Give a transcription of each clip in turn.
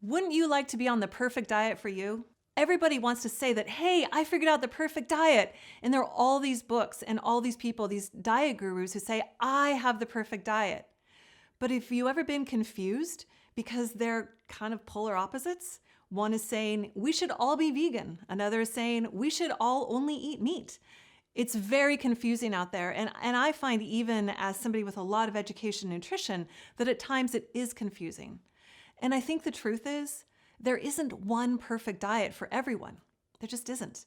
Wouldn't you like to be on the perfect diet for you? Everybody wants to say that, hey, I figured out the perfect diet. And there are all these books and all these people, these diet gurus who say, I have the perfect diet. But have you ever been confused because they're kind of polar opposites? One is saying, we should all be vegan. Another is saying, we should all only eat meat. It's very confusing out there. And I find, even as somebody with a lot of education in nutrition, that at times it is confusing. And I think the truth is, there isn't one perfect diet for everyone. There just isn't.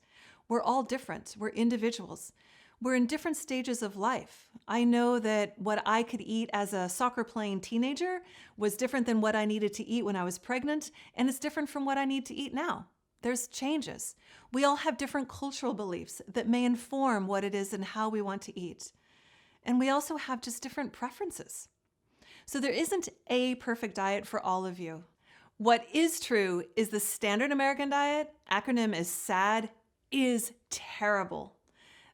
We're all different. We're individuals. We're in different stages of life. I know that what I could eat as a soccer playing teenager was different than what I needed to eat when I was pregnant, and it's different from what I need to eat now. There's changes. We all have different cultural beliefs that may inform what it is and how we want to eat. And we also have just different preferences. So there isn't a perfect diet for all of you. What is true is the standard American diet, acronym is SAD, is terrible.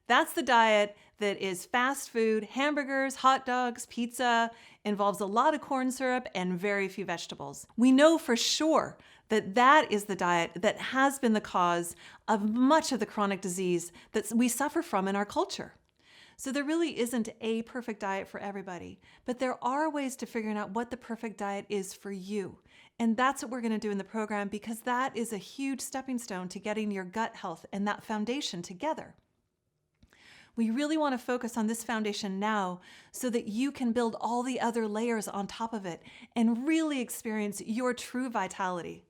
That's the diet that is fast food, hamburgers, hot dogs, pizza, involves a lot of corn syrup and very few vegetables. We know for sure that that is the diet that has been the cause of much of the chronic disease that we suffer from in our culture. So there really isn't a perfect diet for everybody, but there are ways to figuring out what the perfect diet is for you. And that's what we're going to do in the program, because that is a huge stepping stone to getting your gut health and that foundation together. We really want to focus on this foundation now so that you can build all the other layers on top of it and really experience your true vitality.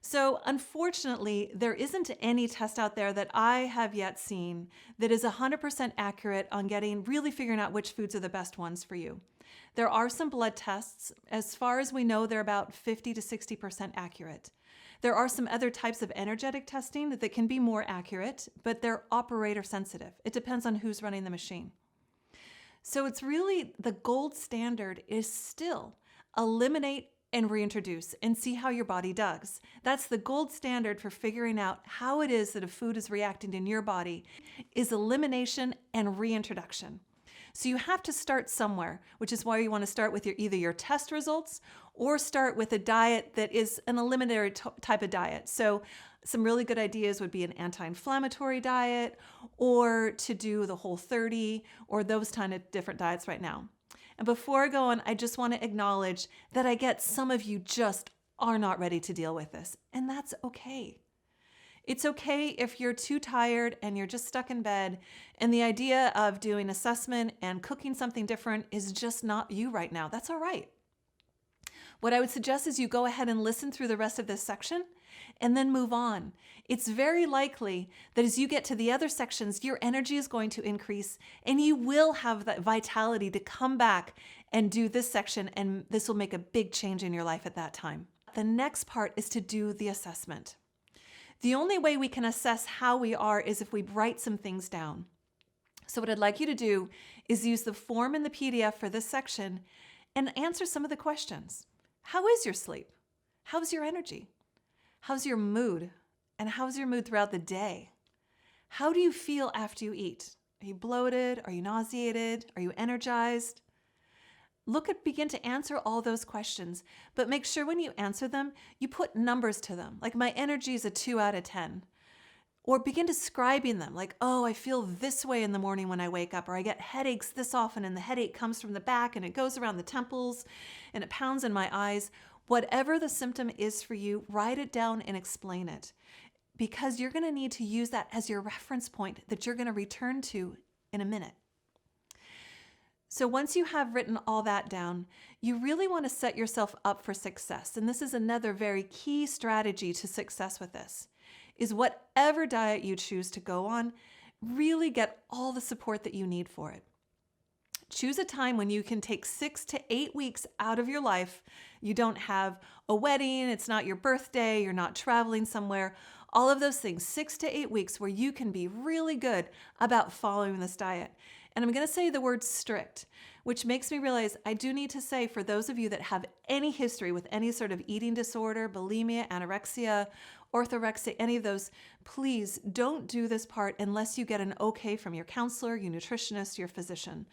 So unfortunately, there isn't any test out there that I have yet seen that is 100% accurate on really figuring out which foods are the best ones for you. There are some blood tests. As far as we know, they're about 50 to 60% accurate. There are some other types of energetic testing that can be more accurate, but they're operator sensitive. It depends on who's running the machine. So it's really the gold standard is still eliminate and reintroduce and see how your body does. That's the gold standard for figuring out how it is that a food is reacting in your body, is elimination and reintroduction. So you have to start somewhere, which is why you want to start with either your test results or start with a diet that is an eliminatory type of diet. So some really good ideas would be an anti-inflammatory diet, or to do the Whole30, or those kind of different diets right now. And before I go on, I just want to acknowledge that I get some of you just are not ready to deal with this, and that's okay. It's okay if you're too tired and you're just stuck in bed, and the idea of doing assessment and cooking something different is just not you right now. That's all right. What I would suggest is you go ahead and listen through the rest of this section and then move on. It's very likely that as you get to the other sections, your energy is going to increase and you will have that vitality to come back and do this section, and this will make a big change in your life at that time. The next part is to do the assessment. The only way we can assess how we are is if we write some things down. So what I'd like you to do is use the form in the PDF for this section and answer some of the questions. How is your sleep? How's your energy? How's your mood? And how's your mood throughout the day? How do you feel after you eat? Are you bloated? Are you nauseated? Are you energized? Begin to answer all those questions, but make sure when you answer them, you put numbers to them. Like, my energy is a 2 out of 10. Or begin describing them, like, oh, I feel this way in the morning when I wake up, or I get headaches this often, and the headache comes from the back and it goes around the temples and it pounds in my eyes. Whatever the symptom is for you, write it down and explain it, because you're going to need to use that as your reference point that you're going to return to in a minute. So once you have written all that down, you really want to set yourself up for success. And this is another very key strategy to success with this, is whatever diet you choose to go on, really get all the support that you need for it. Choose a time when you can take 6 to 8 weeks out of your life. You don't have a wedding, it's not your birthday, you're not traveling somewhere. All of those things, 6 to 8 weeks where you can be really good about following this diet. And I'm going to say the word strict, which makes me realize I do need to say, for those of you that have any history with any sort of eating disorder, bulimia, anorexia, orthorexia, any of those, please don't do this part unless you get an okay from your counselor, your nutritionist, your physician,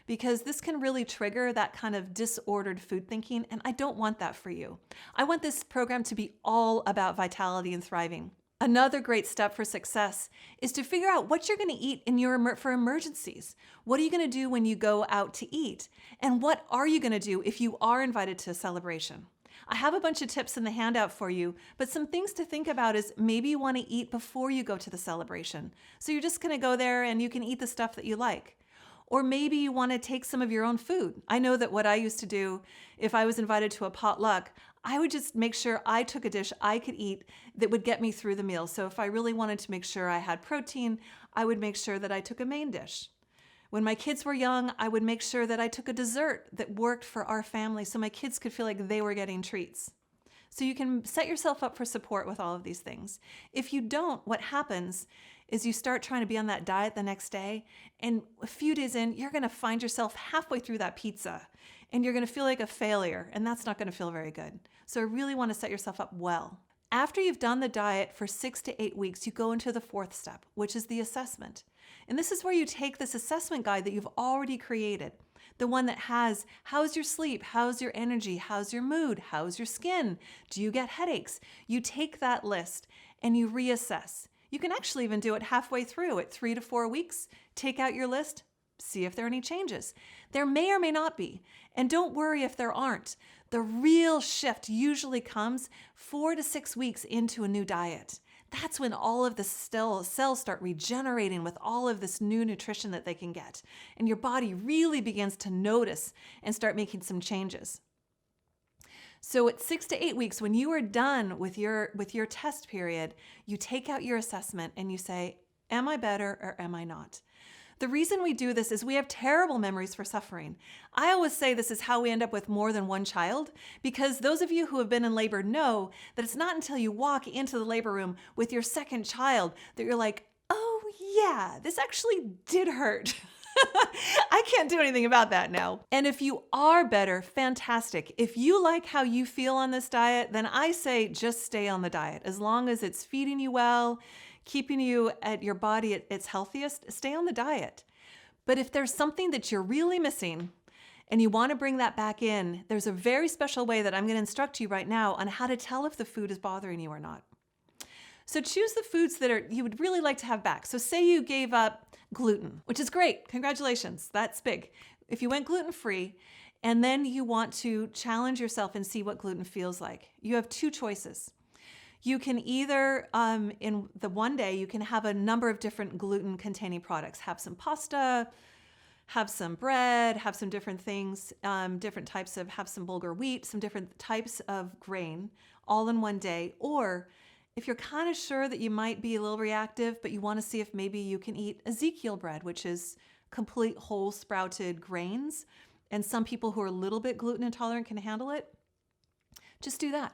because this can really trigger that kind of disordered food thinking, and I don't want that for you. I want this program to be all about vitality and thriving. Another great step for success is to figure out what you're going to eat for emergencies. What are you going to do when you go out to eat? And what are you going to do if you are invited to a celebration? I have a bunch of tips in the handout for you, but some things to think about is maybe you want to eat before you go to the celebration. So you're just going to go there and you can eat the stuff that you like. Or maybe you want to take some of your own food. I know that what I used to do, if I was invited to a potluck, I would just make sure I took a dish I could eat that would get me through the meal. So if I really wanted to make sure I had protein, I would make sure that I took a main dish. When my kids were young, I would make sure that I took a dessert that worked for our family so my kids could feel like they were getting treats. So you can set yourself up for support with all of these things. If you don't, what happens is you start trying to be on that diet the next day, and a few days in, you're going to find yourself halfway through that pizza, and you're going to feel like a failure, and that's not going to feel very good. So I really want to set yourself up well. After you've done the diet for 6 to 8 weeks, you go into the fourth step, which is the assessment. And this is where you take this assessment guide that you've already created, the one that has, how's your sleep? How's your energy? How's your mood? How's your skin? Do you get headaches? You take that list and you reassess. You can actually even do it halfway through at 3 to 4 weeks. Take out your list, see if there are any changes. There may or may not be. And don't worry if there aren't. The real shift usually comes 4 to 6 weeks into a new diet. That's when all of the cells start regenerating with all of this new nutrition that they can get. And your body really begins to notice and start making some changes. So at 6 to 8 weeks, when you are done with your test period, you take out your assessment and you say, am I better or am I not? The reason we do this is we have terrible memories for suffering. I always say this is how we end up with more than one child, because those of you who have been in labor know that it's not until you walk into the labor room with your second child that you're like, oh yeah, this actually did hurt. I can't do anything about that now. And if you are better, fantastic. If you like how you feel on this diet, then I say just stay on the diet. As long as it's feeding you well, keeping you at your body at its healthiest, stay on the diet. But if there's something that you're really missing and you want to bring that back in, there's a very special way that I'm going to instruct you right now on how to tell if the food is bothering you or not. So choose the foods that you would really like to have back. So say you gave up gluten, which is great. Congratulations. That's big. If you went gluten-free and then you want to challenge yourself and see what gluten feels like, you have two choices. You can either, in the one day, you can have a number of different gluten-containing products. Have some pasta, have some bread, have some different things, have some bulgur wheat, some different types of grain, all in one day. Or if you're kind of sure that you might be a little reactive, but you want to see if maybe you can eat Ezekiel bread, which is complete whole sprouted grains, and some people who are a little bit gluten intolerant can handle it, just do that.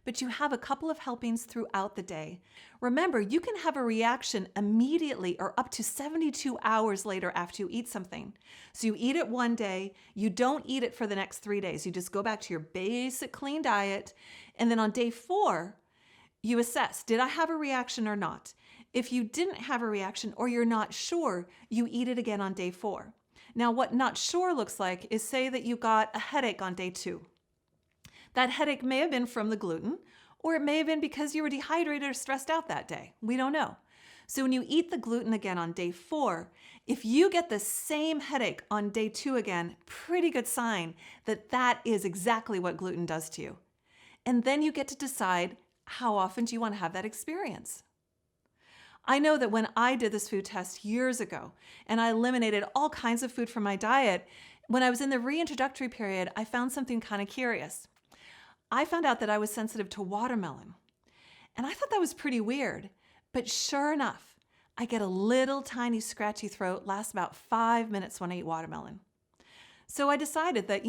But you have a couple of helpings throughout the day. Remember, you can have a reaction immediately or up to 72 hours later after you eat something. So you eat it one day, you don't eat it for the next 3 days. You just go back to your basic clean diet. And then on day 4, you assess, did I have a reaction or not? If you didn't have a reaction or you're not sure, you eat it again on day 4. Now, what not sure looks like is, say that you got a headache on day 2. That headache may have been from the gluten, or it may have been because you were dehydrated or stressed out that day. We don't know. So when you eat the gluten again on day 4, if you get the same headache on day 2 again, pretty good sign that that is exactly what gluten does to you. And then you get to decide, how often do you want to have that experience? I know that when I did this food test years ago and I eliminated all kinds of food from my diet, when I was in the reintroductory period, I found something kind of curious. I found out that I was sensitive to watermelon. And I thought that was pretty weird. But sure enough, I get a little tiny scratchy throat, lasts about 5 minutes when I eat watermelon. So I decided that,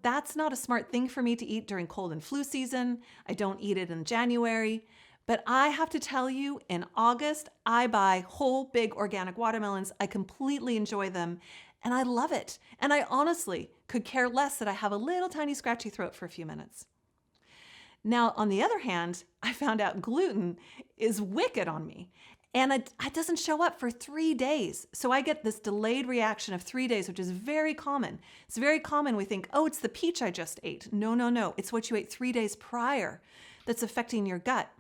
that's not a smart thing for me to eat during cold and flu season. I don't eat it in January. But I have to tell you, in August, I buy whole big organic watermelons. I completely enjoy them and I love it. And I honestly could care less that I have a little tiny scratchy throat for a few minutes. Now, on the other hand, I found out gluten is wicked on me. And it doesn't show up for 3 days. So I get this delayed reaction of 3 days, which is very common. It's very common. We think, oh, it's the peach I just ate. No, no, no. It's what you ate 3 days prior that's affecting your gut.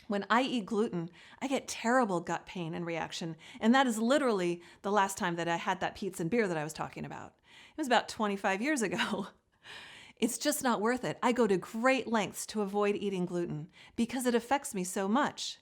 When I eat gluten, I get terrible gut pain and reaction. And that is literally the last time that I had that pizza and beer that I was talking about. It was about 25 years ago. It's just not worth it. I go to great lengths to avoid eating gluten because it affects me so much.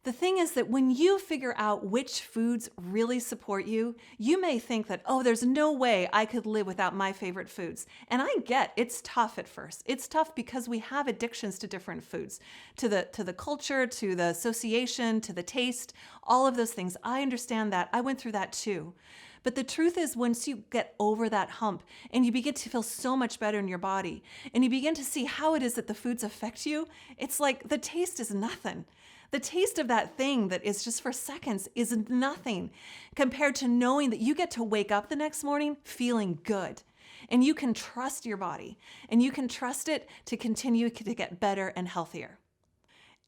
The thing is that when you figure out which foods really support you, you may think that, oh, there's no way I could live without my favorite foods. And I get it's tough at first. It's tough because we have addictions to different foods, to the culture, to the association, to the taste, all of those things. I understand that. I went through that too. But the truth is, once you get over that hump and you begin to feel so much better in your body and you begin to see how it is that the foods affect you, it's like the taste is nothing. The taste of that thing that is just for seconds is nothing compared to knowing that you get to wake up the next morning feeling good. And you can trust your body and you can trust it to continue to get better and healthier.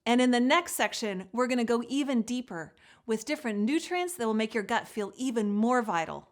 And in the next section, we're going to go even deeper with different nutrients that will make your gut feel even more vital.